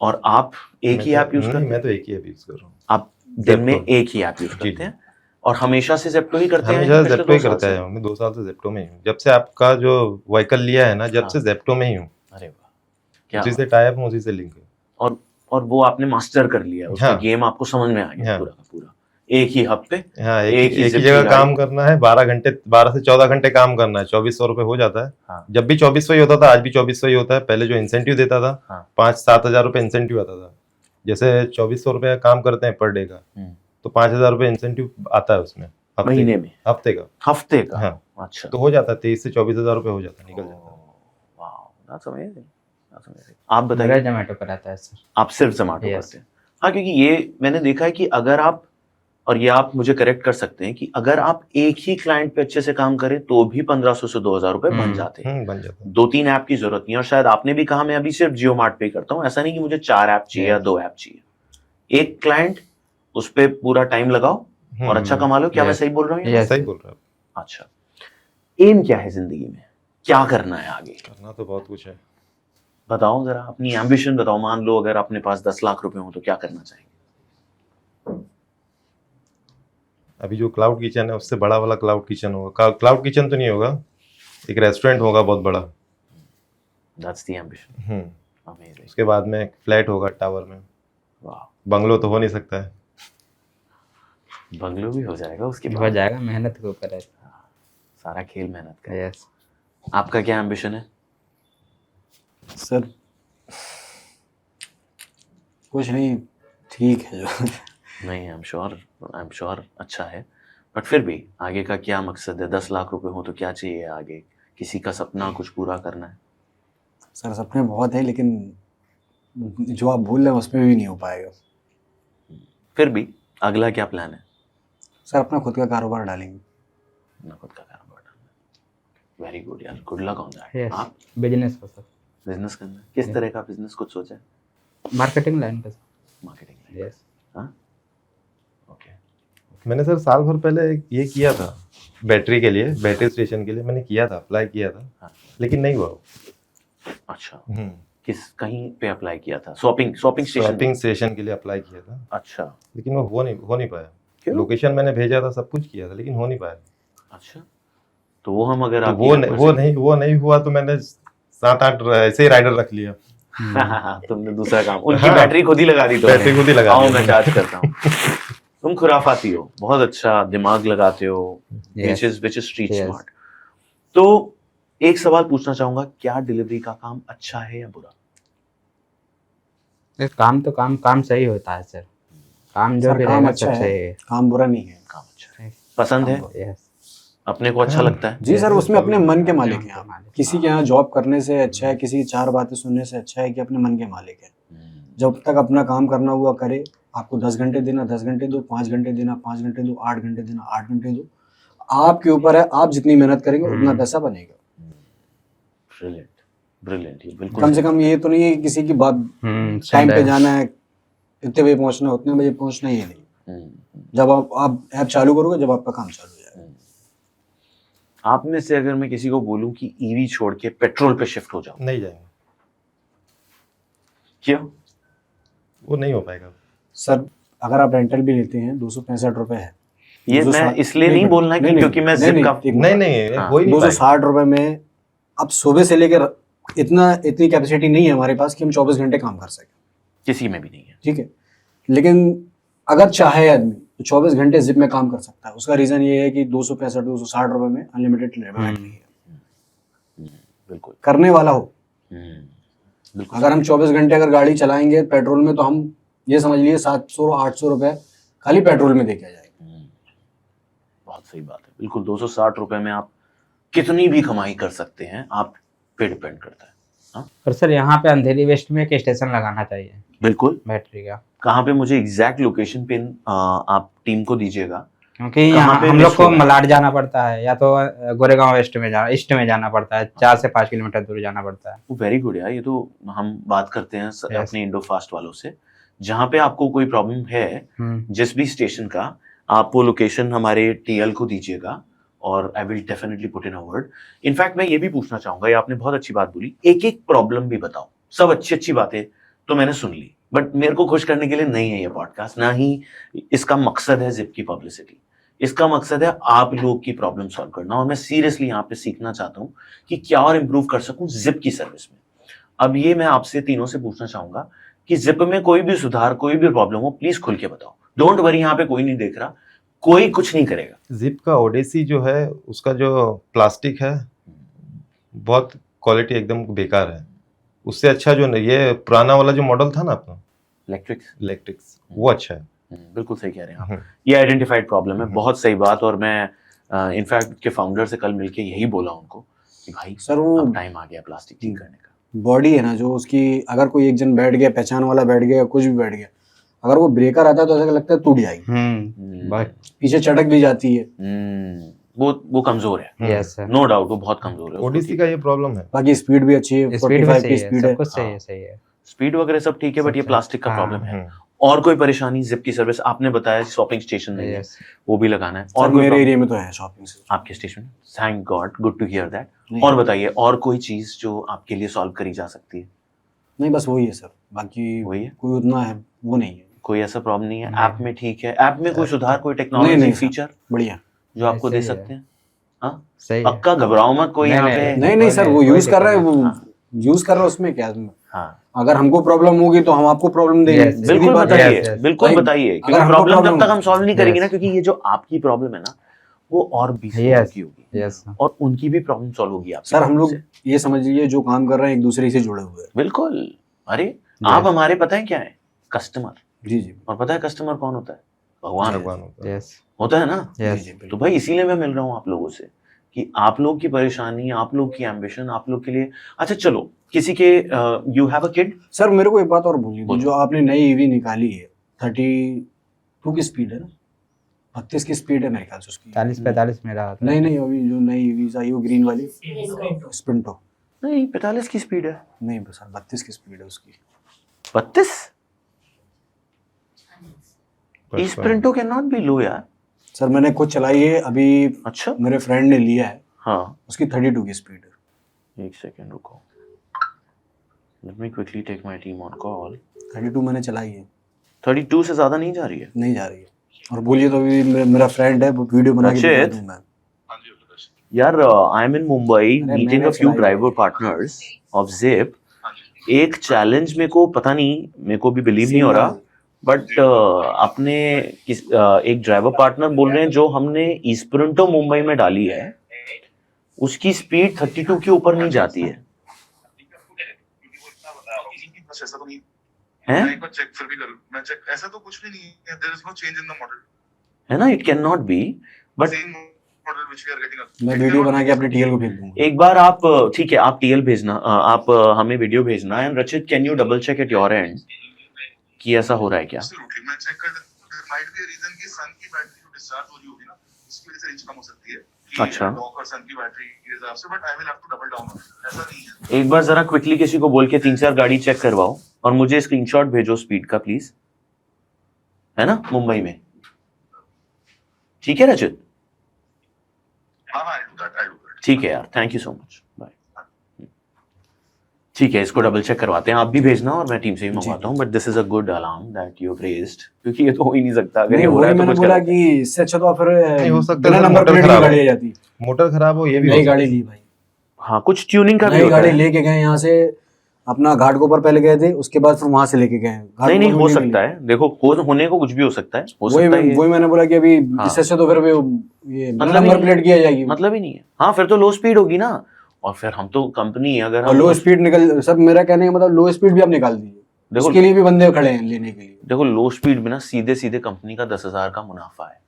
और आप एक ही ऐप यूज करते हैं? मैं तो एक ही ऐप यूज कर रहा हूँ। आप दिन में Zepto। एक ही ऐप यूज जी, करते हैं और हमेशा से ज़ेप्टो ही करते हैं? हमेशा पिछले जेप्टो ही 2 साल करता से? है। मैं 2 साल से जेप्टो में ही हूँ। जब से आपका जो व्हीकल लिया है ना, जब से जेप्टो में ही हूँ। अरे वाह, क्या उसी से टाई अप हूँ, उसी से लिंक है। और वो आपने मास्टर कर लिया, उसका हाँ। गेम आपको समझ में आ गया हाँ। पूरा का पूरा। एक ही हफ्ते हाँ, एक एक ही ही zip जगह की काम गाड़ी। करना है, 12 से 14 घंटे काम करना है, 2,400 रुपए हो जाता है। हाँ। जब भी 2,400 ही होता था, आज भी 2,400 ही होता है। पहले जो इंसेंटिव देता था, हाँ। 5-7 हजार रुपए इंसेंटिव आता था। जैसे 2,400 रुपए काम करते हैं पर डे का, तो 5,000 रुपए इंसेंटिव आता है उसमें महीने में, हफ्ते का। हफ्ते का? हाँ। अच्छा, तो हो जाता है 23 से 24,000 रुपए हो जाता है, निकल जाता है। Wow, that's amazing, that's amazing. आप मेरा बताइए, जोमेटो पर आता है सर। आप सिर्फ ज़ोमैटो Yes. करते हैं? हाँ, क्योंकि ये मैंने देखा है कि अगर आप, और ये आप मुझे करेक्ट कर सकते हैं कि अगर आप एक ही क्लाइंट पे अच्छे से काम करें तो भी 1,500 से 2,000 रुपए बन जाते हैं। बन जाता है। 2-3 ऐप की जरूरत नहीं है। और शायद आपने भी कहा मैं अभी सिर्फ जियो मार्ट पे ही करता हूँ, ऐसा नहीं कि मुझे 4 ऐप चाहिए या 2 ऐप चाहिए। एक क्लाइंट, उस पर पूरा टाइम लगाओ और अच्छा कमा लो। क्या मैं Yes. सही बोल रहा हूँ? Yes. सही बोल रहा है। अच्छा, एम क्या है जिंदगी में? क्या करना है आगे? करना तो बहुत कुछ है। बताओ जरा अपनी एम्बिशन बताओ। मान लो अगर अपने पास 10 लाख रुपए हो तो क्या करना चाहेंगे? अभी जो क्लाउड किचन है उससे बड़ा वाला क्लाउड किचन होगा। क्लाउड किचन तो नहीं होगा, एक रेस्टोरेंट होगा बहुत बड़ा। That's the ambition. अमेजिंग। उसके बाद में एक फ्लैट होगा टावर में। वाह, बंगलो तो हो नहीं सकता है। बंगलो भी हो जाएगा उसके हो बाद। जाएगा, मेहनत के ऊपर है। सारा खेल मेहनत का। यस। आपका क्या एम्बिशन है? सर कुछ नहीं, ठीक है जो नहीं, आई एम श्योर अच्छा है, बट फिर भी आगे का क्या मकसद है? 10 लाख रुपए हो तो क्या चाहिए आगे? किसी का सपना कुछ पूरा करना है? सर सपने बहुत है, लेकिन जो आप भूल रहे हैं उसमें भी नहीं हो पाएगा। फिर भी अगला क्या प्लान है? सर अपना खुद का कारोबार डालेंगे। अपना खुद का कारोबार डालना। वेरी गुड यार, good luck on that. Yes, आप बिजनेस हो सर। बिजनेस करना है? किस तरह का बिजनेस कुछ सोचा है? मार्केटिंग लाइन पे। मार्केटिंग। यस। हाँ, ओके। मैंने सर साल भर पहले ये किया था, बैटरी के लिए, बैटरी स्टेशन के लिए मैंने किया था, अप्लाई किया था, हाँ। लेकिन नहीं हुआ। अच्छा, किस कहीं पे अप्लाई किया था? Shopping station? शॉपिंग स्टेशन के लिए अप्लाई किया था, अच्छा, लेकिन वो हो नहीं पाया। क्यों? लोकेशन मैंने भेजा था, सब कुछ किया था, लेकिन हो नहीं पाया। अच्छा, तो वो हम अगर तो आपकी वो नहीं हुआ तो मैंने 7-8 ऐसे ही राइडर रख लिया। तुमने दूसरा काम, उनकी हाँ। बैटरी खुद ही लगा दी तुमने। बैटरी खुद ही लगा आओ दी। मैं चार्ज करता हूँ। तुम खुराफाती हो, बहुत अच्छा दिमाग लगाते हो, Yes. which is street Yes. smart। तो एक सवाल पूछना चाहूंगा, क्या डिलीवरी का काम अच्छा है या बुरा? काम तो काम सही होता है सर। काम जो सर भी काम रहेगा अच्छा सब है, सही है। काम बुरा नहीं है। काम अच्छा है, पसंद है, यस। अपने को अच्छा लगता है। जी सर, उसमें अपने मन के मालिक हैं आप। मालिक। किसी के यहाँ जॉब करने से अच्छा है, किसी की 4 बातें सुनने से अच्छा है कि अपने मन के मालिक है। जब तक अपना काम करना हुआ करे, आपको 10 घंटे देना 10 घंटे दो, 5 घंटे देना 5 घंटे दो, 8 घंटे देना 8 घंटे दो। आपके ऊपर है, आप जितनी मेहनत करेंगे उतना पैसा बनेगा। ब्रिलियंट, ब्रिलियंट, ये बिल्कुल कम से कम ये तो नहीं है कि किसी की बात टाइम पे जाना है, इतने बजे पहुंचना, उतने बजे पहुंचना, ये नहीं। जब आप ऐप चालू करोगे, जब आपका काम चालू हो जाएगा। आप में से अगर मैं किसी को बोलूं कि ईवी छोड़ के पेट्रोल पे शिफ्ट हो जाओ, नहीं जाएंगे, क्यों? वो नहीं हो पाएगा। सर अगर आप रेंटल भी लेते हैं 265 रुपए है। ये मैं इसलिए नहीं बोलना कि क्योंकि मैं जिप का नहीं हाँ, हो ही नहीं पाएगा। 260 रुपए में अब सुबह से लेकर इतनी कैपेसिटी नहीं है हमारे पास कि हम 24 घंटे काम कर सकें। किसी में भी नहीं है। ठीक है, लेकिन अगर चाहे आदमी तो 24 घंटे जिप में काम कर सकता है। उसका रीजन ये है कि 260 रुपए में अनलिमिटेड बैटरी है। बिल्कुल करने वाला हो, बिल्कुल। अगर हम 24 घंटे अगर गाड़ी चलाएंगे पेट्रोल में, तो हम ये समझ लिए 700-800 रुपए खाली पेट्रोल में देके आ जाएंगे। बहुत सही बात है, बिल्कुल। 260 रुपए में आप कितनी भी कमाई कर सकते हैं, आप पे डिपेंड करता है। हाँ? और सर यहाँ पे अंधेरी वेस्ट में एक स्टेशन लगाना चाहिए बिल्कुल। बैटरी का। कहाँ पे? मुझे एग्जैक्ट लोकेशन पिन आप टीम को दीजिएगा। क्योंकि कहाँ यहाँ पे हम miss लोग को हो रहा है? मलाड जाना पड़ता है, या तो गोरेगांव ईस्ट में जाना पड़ता है। 4 से 5 किलोमीटर दूर जाना पड़ता है। वेरी गुड यार, ये तो हम बात करते हैं Yes. अपने इंडो फास्ट वालों से। जहाँ पे आपको कोई प्रॉब्लम है जिस भी स्टेशन का, आप वो लोकेशन हमारे टीएल को दीजिएगा और I will definitely put in a word. In fact मैं ये भी पूछना चाहूंगा, ये आपने बहुत अच्छी बात बोली, एक एक प्रॉब्लम भी बताओ। सब अच्छी अच्छी बातें तो मैंने सुन ली, बट मेरे को खुश करने के लिए नहीं है ये पॉडकास्ट, ना ही इसका मकसद है जिप की पब्लिसिटी। इसका मकसद है आप लोग की प्रॉब्लम सॉल्व करना, और मैं सीरियसली यहाँ पे सीखना चाहता हूँ कि क्या और इम्प्रूव कर सकूं जिप की सर्विस में। अब ये मैं आपसे तीनों से पूछना चाहूंगा कि जिप में कोई भी सुधार, कोई भी प्रॉब्लम हो, प्लीज खुल के बताओ। डोंट वरी, यहाँ पे कोई नहीं देख रहा, कोई कुछ नहीं करेगा। जिप का ओडेसी जो है, उसका जो प्लास्टिक है बहुत क्वालिटी एकदम बेकार है। उससे अच्छा जो ये पुराना वाला जो मॉडल था ना अपना इलेक्ट्रिक्स, वो अच्छा है। बिल्कुल सही कह रहे हैं आप। ये आइडेंटिफाइड प्रॉब्लम है, बहुत सही बात। और मैं इनफैक्ट के फाउंडर से कल मिलके यही बोला उनको कि भाई सर वो अब टाइम आ गया प्लास्टिक ठीक करने का। बॉडी है ना जो उसकी, अगर कोई एक जन बैठ गया, पहचान वाला बैठ गया, कुछ भी बैठ गया, अगर वो ब्रेकर आता है तो ऐसा लगता है टूट जाएगी, पीछे चटक भी जाती है। वो कमजोर है। Yes sir. नो डाउट वो बहुत कमजोर है। ओडीसी का ये प्रॉब्लम है। बाकी स्पीड भी अच्छी है, स्पीड 45 भी की सही है, स्पीड सब है। कुछ सही है। स्पीड वगैरह सब ठीक है, बट ये सब प्लास्टिक का हाँ, प्रॉब्लम है। और कोई परेशानी जिप की सर्विस? आपने बताया शॉपिंग स्टेशन नहीं है, Yes. वो भी लगाना है। और और कोई मेरे problem? एरिया में तो है शॉपिंग से। आपके station, thank God, good to hear that. नहीं। और बताइए, और कोई चीज जो आपके लिए सॉल्व करी जा सकती है? नहीं बस वही है सर, बाकी वही है, कोई उतना है वो नहीं है। कोई ऐसा प्रॉब्लम नहीं है। नहीं। ऐप में ठीक है, ऐप में कोई सुधार, कोई नहीं, टेक्नोलॉजी नहीं, सर। फीचर बढ़िया। जो आपको दे सही है। सकते हैं? हाँ, सही है। पक्का घबराओ मत, कोई नहीं, यहाँ नहीं, पे। नहीं नहीं सर, वो कोई यूज कर रहा है, दिक्कत वो हाँ। यूज कर रहा है, उसमें क्या है? हाँ, अगर हमको प्रॉब्लम होगी तो हम आपको प्रॉब्लम देंगे। Yes, सीधी बिल्कुल बात है। बताइए, yes, yes. बिल्कुल भाई, बताइए, अगर क्योंकि हमको प्रॉब्लम तब problem- तक हम सॉल्व नहीं करेंगे ना, Yes. क्योंकि ये जो आपकी प्रॉब्लम है ना, वो और 20 लोगों Yes. की होगी, यस और उनकी भी प्रॉब्लम सॉल्व होगी आपकी सर हम problem लोग से। ये समझिए जो काम कर रहे हैं एक दूसरे से जुड़े हुए हैं। बिल्कुल। अरे आप हमारे पता है क्या है? कस्टमर। जी जी और पता है कस्टमर कौन होता है? भगवान भगवान होता है। यस होता है ना। जी यस जी तो बिल्कुल। भाई इसीलिए मैं मिल रहा हूँ आप लोगों से, कि आप लोग की परेशानी, आप लोग की एम्बिशन, आप लोग के लिए। अच्छा चलो, किसी के you have a kid? Sir मेरे को एक बात और बोलिए, बोलो। जो आपने नई ईवी निकाली है 32 की स्पीड है ना, 32 की स्पीड है मेरे ख्याल से उसकी। 40-45 मेरा होता है। नहीं नहीं, अभी जो नई ईवी आई वो ग्रीन वाली स्प्रिंटो। नहीं, 45 की स्पीड है। नहीं सर 32 की स्पीड है उसकी। 32? स्प्रिंटो कैन नॉट बी लो यार। सर मैंने खुद चलाई है अभी, अच्छा, मेरे फ्रेंड ने लिया है, हाँ, उसकी 32 की स्पीड है। एक सेकेंड रुको, let me quickly take my team on call. 32 मैंने चलाई है, 32 से ज्यादा नहीं जा रही है। नहीं जा रही है। और बोलिए तो अभी मेरा फ्रेंड है, वो वीडियो बना के दिखा रचित? दूं मैं। यार आई एम इन मुंबई अरे मीटिंग अ मैंने फ्यू चलाई ड्राइवर है। Partners of zip. एक चैलेंज मेरे को पता नहीं, मेरे को भी बिलीव नहीं हो रहा, बट अपने एक ड्राइवर पार्टनर बोल रहे हैं जो हमने स्प्रिंटो मुंबई में डाली है, उसकी स्पीड 32 के ऊपर नहीं जाती है। ऐसा तो नहीं हैं? मैं एक बार चेक फिर भी कर, मैं चेक, ऐसा तो कुछ भी नहीं है, there is no change in the model, है ना, it can not be, but same model which we are getting. मैं वीडियो बना के अपने टीएल को भेज दूंगा। एक बार आप ठीक है, आप टीएल भेजना, आप हमें वीडियो भेजना। And Rachit, can you double check at your end कि ऐसा हो रहा है क्या? एब्सोल्युटली, मैं चेक कर, there might be a reason कि सन की बैटरी जो डिस्चार्ज हो रही होगी ना, इसकी वजह से रेंज कम हो सकती है कि अच्छा। डॉक और सन की बैटरी के हिसाब से, but I will have to double down on it. ऐसा नहीं है। एक बार जरा क्विकली किसी को बोल के 3-4 गाड़ी चेक करवाओ और मुझे स्क्रीनशॉट भेजो स्पीड का प्लीज, है ना, मुंबई में। ठीक है रचित? हां आई डू दैट। ठीक है यार, thank you so much, bye. ठीक है, इसको डबल चेक करवाते हैं, आप भी भेजना और मैं टीम से भी मंगवाता हूँ। But this is a good alarm that you have raised, क्योंकि ये तो हो ही नहीं सकता। अगर ये नहीं हो रहा वही है तो मैंने कुछ बोला गलत है। कि इससे अच्छा तो फिर नहीं हो सकता बिना सर, नंबर मोटर प्लेट की खराब गाड़ी हो। आ जाती। मोटर खराब हो ये भी नई हो गाड़ी सकता ली भाई, हाँ, कुछ ट्यूनिंग का भी नई होता गाड़ी है। लेके गए यहाँ से, अपना घाटकोपर पहले गए थे, उसके बाद फिर वहां से लेके गए। नहीं नहीं, हो सकता है, देखो होने को कुछ भी हो सकता है, हो वही सकता है ये। वही मैंने बोला कि अभी हाँ। इससे अच्छा तो फिर ये बिना मतलब ही नंबर नहीं प्लेट की आ जाएगी। मतलब ही नहीं है। हाँ, फिर तो लो स्पीड होगी ना, और फिर हम तो कंपनी है, अगर और हम लो स्पीड निकल, सब मेरा कहने का मतलब लो स्पीड भी आप निकाल दीजिए, देखो- उसके लिए भी बंदे खड़े हैं लेने के लिए। देखो लो स्पीड में ना सीधे सीधे कंपनी का 10,000 का मुनाफा है,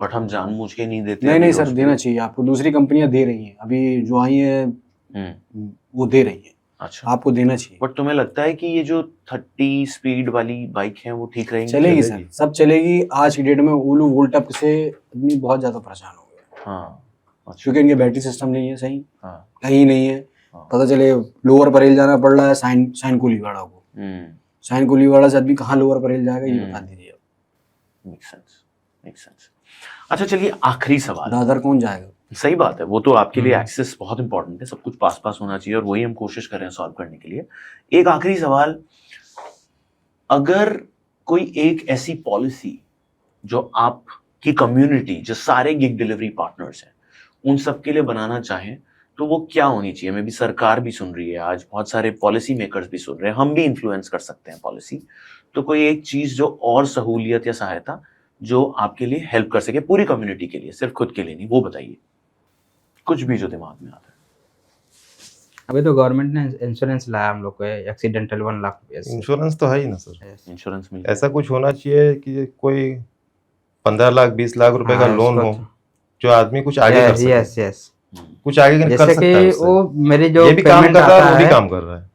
बट हम जानबूझ के नहीं देते। नहीं अभी नहीं low सर, speed। देना चाहिए आपको, दूसरी कंपनियां दे रही हैं अभी जो आई हैं, वो दे रही हैं, अच्छा, आपको देना चाहिए। बट तुम्हें लगता है कि ये जो 30 स्पीड वाली बाइक है वो ठीक रहेंगी? चलेगी सर, सब चलेगी। आज की डेट में ओलू वोल्टअप से आदमी बहुत ज्यादा परेशान हो गया, हाँ, अच्छा, क्योंकि इनके बैटरी सिस्टम नहीं है सही, हाँ, कहीं नहीं है। हाँ। पता चले लोअर परेल जाना पड़ रहा है साइन कुलीवाड़ा को, साइन कुलीवाड़ा से आदमी कहाँ लोअर परेल जाएगा ये बता दीजिए आप। Make sense, make sense. अच्छा चलिए, आखिरी सवाल। दादर कौन जाएगा? सही बात है, वो तो आपके लिए एक्सेस बहुत इंपॉर्टेंट है, सब कुछ पास पास होना चाहिए, और वही हम कोशिश कर रहे हैं सॉल्व करने के लिए। एक आखिरी सवाल, अगर कोई एक ऐसी पॉलिसी जो आपकी कम्युनिटी, जो सारे गिग डिलीवरी पार्टनर्स हैं, उन सब के लिए बनाना चाहें, तो वो क्या होनी चाहिए? मे भी सरकार भी सुन रही है आज, बहुत सारे पॉलिसी मेकर्स भी सुन रहे हैं, हम भी इन्फ्लुएंस कर सकते हैं पॉलिसी। तो कोई एक चीज जो और सहूलियत या सहायता जो आपके लिए हेल्प कर सके, पूरी कम्युनिटी के लिए, सिर्फ खुद के लिए नहीं, वो बताइए, कुछ भी जो दिमाग में आता है। अभी तो गवर्नमेंट ने इंश्योरेंस लाया हम लोग को, एक्सीडेंटल 1 लाख रुपए। इंश्योरेंस तो है ही ना सर। इंश्योरेंस मिल ऐसा कुछ होना चाहिए कि कोई 15 लाख 20 लाख रुपए का हाँ, लोन उसको हो, जो आदमी कुछ आगे कर सके, यस यस, कुछ आगे कर जैसे सकता है कि उससे। वो मेरी जो ये भी काम पेमेंट कर रहा है, आता वो भी है, काम कर रहा है।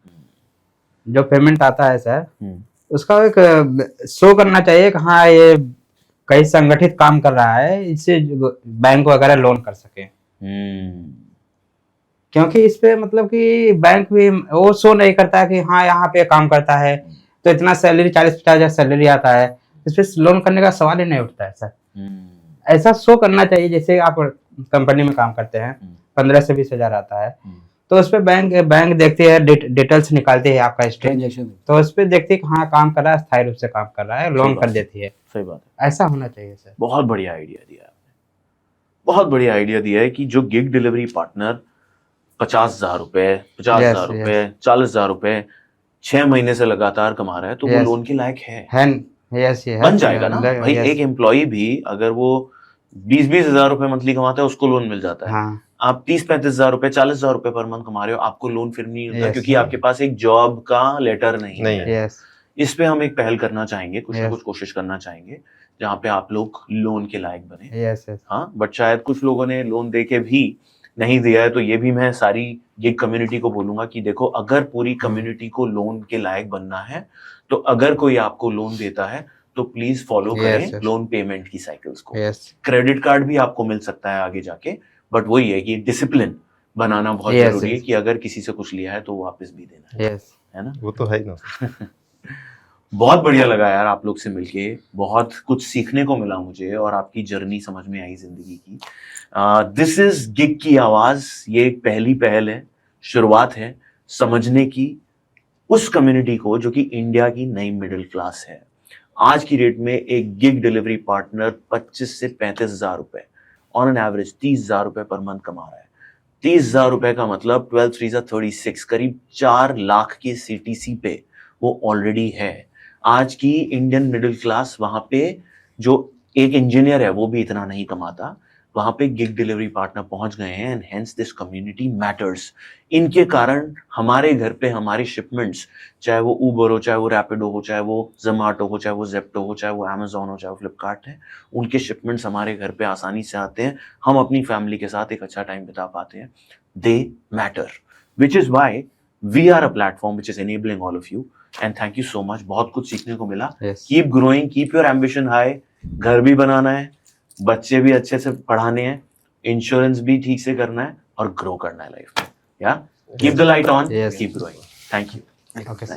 जो पेमेंट आता है सर, उसका एक शो करना चाहिए कि हाँ ये कहीं संगठित काम कर रहा है, इससे बैंक वगैरह लोन कर सके। क्योंकि इस पे मतलब कि बैंक भी वो शो नहीं करता कि हाँ यहाँ पे काम करता है तो इतना सैलरी 40-50 हजार सैलरी आता है, इस पे लोन करने का सवाल ही नहीं उठता है सर। ऐसा शो करना चाहिए, जैसे आप कंपनी में काम करते हैं 15 से 20 हजार आता है, तो उस पे बैंक देखती है, डिटेल्स निकालती है आपका हिस्ट्री, ट्रांजेक्शन तो उस पे देखती है कि हाँ काम कर रहा है, स्थायी रूप से काम कर रहा है, लोन बात कर है। देती है। सही बात है। ऐसा होना चाहिए सर। बहुत बढ़िया आइडिया दिया आपने, बहुत बढ़िया आइडिया दिया है कि जो गिग डिलीवरी पार्टनर 50,000 रुपए, 50,000 Yes, रुपए, 40,000 रुपए 6 महीने से लगातार कमा रहा है तो वो Yes. लोन के लायक है, यस ये बन जाएगा ना भाई। yes, एक एम्प्लॉय भी अगर वो 20-20 हजार रुपए मंथली कमाता है उसको लोन मिल जाता है। हाँ आप 30-35 हजार रुपए, 40,000 रुपए पर मंथ कमा रहे हो, आपको लोन फिर नहीं मिलता Yes. क्योंकि आपके पास एक जॉब का लेटर नहीं नहीं है। है। यस इस पे हम एक पहल करना चाहेंगे, कुछ ना Yes. कुछ कोशिश करना चाहेंगे जहाँ पे आप लोग लोन के लायक बने। यस यस हाँ, बट शायद कुछ लोगों ने लोन दे के भी नहीं दिया है, तो ये भी मैं सारी गिग कम्युनिटी को बोलूंगा कि देखो अगर पूरी कम्युनिटी को लोन के लायक बनना है तो अगर कोई आपको लोन देता है तो प्लीज फॉलो Yes, करें yes. लोन पेमेंट की साइकिल्स को। यस क्रेडिट कार्ड भी आपको मिल सकता है आगे जाके, बट वही है कि डिसिप्लिन बनाना बहुत Yes, जरूरी है yes. कि अगर किसी से कुछ लिया है तो वापस भी देना यस है ना। वो तो है ही ना। बहुत बढ़िया लगा यार आप लोग से मिलके, बहुत कुछ सीखने को मिला मुझे और आपकी जर्नी समझ में आई जिंदगी की। दिस इज गिग की आवाज, ये एक पहली पहल है, शुरुआत है समझने की उस कम्युनिटी को जो कि इंडिया की नई मिडिल क्लास है। आज की डेट में एक गिग डिलीवरी पार्टनर 25 से 35 हजार रुपए ऑन एन एवरेज 30,000 रुपए पर मंथ कमा रहा है। 30,000 रुपए का मतलब 12 3 36, करीब 4 लाख की सीटीसी पे वो ऑलरेडी है। आज की इंडियन मिडिल क्लास, वहां पे जो एक इंजीनियर है वो भी इतना नहीं कमाता, वहां पे गिग डिलीवरी पार्टनर पहुंच गए हैं and hence this community matters. इनके कारण हमारे घर पे हमारी शिपमेंट्स, चाहे वो उबर हो, चाहे वो रैपिडो हो, चाहे वो जोमैटो हो, चाहे वो जेप्टो हो, चाहे वो अमेजोन हो, चाहे वो फ्लिपकार्ट है, उनके शिपमेंट्स हमारे घर पे आसानी से आते हैं। हम अपनी फैमिली के साथ एक अच्छा टाइम बिता पाते हैं। They matter, which is why we are a platform which is enabling all of you and thank you so much. बहुत कुछ सीखने को मिला। Yes keep growing, keep your ambition high. घर भी बनाना है, बच्चे भी अच्छे से पढ़ाने हैं, इंश्योरेंस भी ठीक से करना है और ग्रो करना है लाइफ में। या keep the light on, Yes. Keep growing. Thank you. Okay sir.